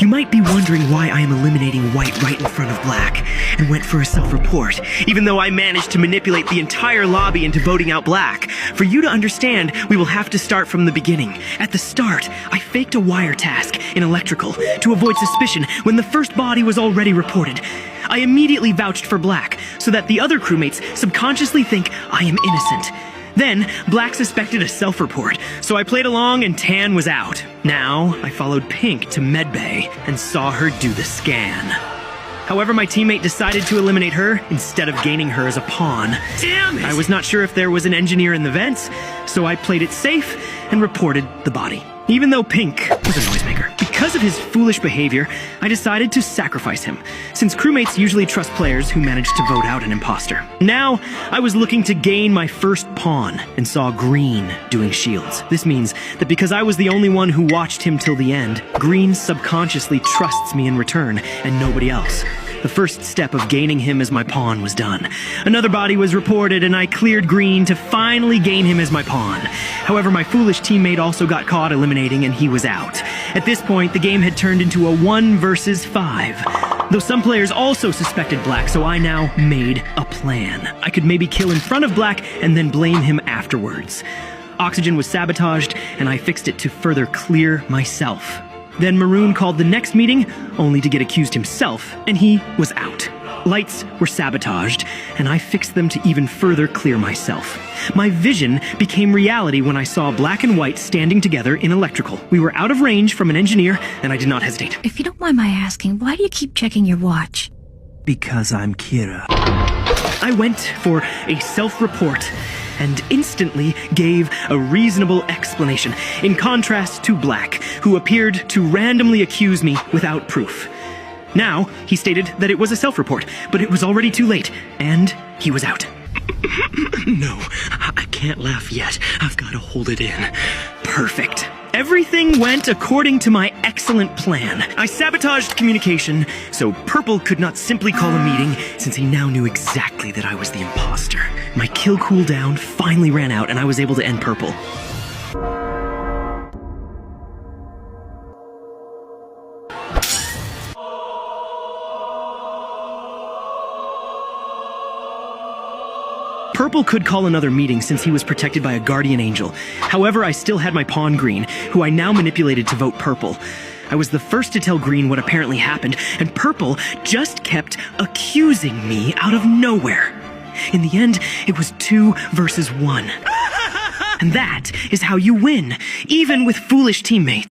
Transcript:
might be wondering why I am eliminating white right in front of black, and went for a self-report, even though I managed to manipulate the entire lobby into voting out black. For you to understand, we will have to start from the beginning. At the start, I faked a wire task in electrical to avoid suspicion when the first body was already reported. I immediately vouched for black, so that the other crewmates subconsciously think I am innocent. Then, Black suspected a self-report, so I played along and Tan was out. Now, I followed Pink to medbay and saw her do the scan. However, my teammate decided to eliminate her instead of gaining her as a pawn. Damn it! I was not sure if there was an engineer in the vents, so I played it safe and reported the body. Even though Pink was a noisemaker. Because of his foolish behavior, I decided to sacrifice him, since crewmates usually trust players who manage to vote out an imposter. Now, I was looking to gain my first pawn, and saw Green doing shields. This means that because I was the only one who watched him till the end, Green subconsciously trusts me in return, and nobody else. The first step of gaining him as my pawn was done. Another body was reported and I cleared Green to finally gain him as my pawn. However, my foolish teammate also got caught eliminating and he was out. At this point, the game had turned into a 1 versus 5. Though some players also suspected Black, so I now made a plan. I could maybe kill in front of Black and then blame him afterwards. Oxygen was sabotaged and I fixed it to further clear myself. Then Maroon called the next meeting, only to get accused himself, and he was out. Lights were sabotaged, and I fixed them to even further clear myself. My vision became reality when I saw Black and White standing together in electrical. We were out of range from an engineer, and I did not hesitate. If you don't mind my asking, why do you keep checking your watch? Because I'm Kira. I went for a self-report, and instantly gave a reasonable explanation, in contrast to Black, who appeared to randomly accuse me without proof. Now, he stated that it was a self-report, but it was already too late, and he was out. No, I can't laugh yet. I've got to hold it in. Perfect. Everything went according to my excellent plan. I sabotaged communication, so Purple could not simply call a meeting, since he now knew exactly that I was the imposter. My kill cooldown finally ran out, and I was able to end Purple. Purple could call another meeting since he was protected by a guardian angel. However, I still had my pawn Green, who I now manipulated to vote Purple. I was the first to tell Green what apparently happened, and Purple just kept accusing me out of nowhere. In the end, it was 2 versus 1. And that is how you win, even with foolish teammates.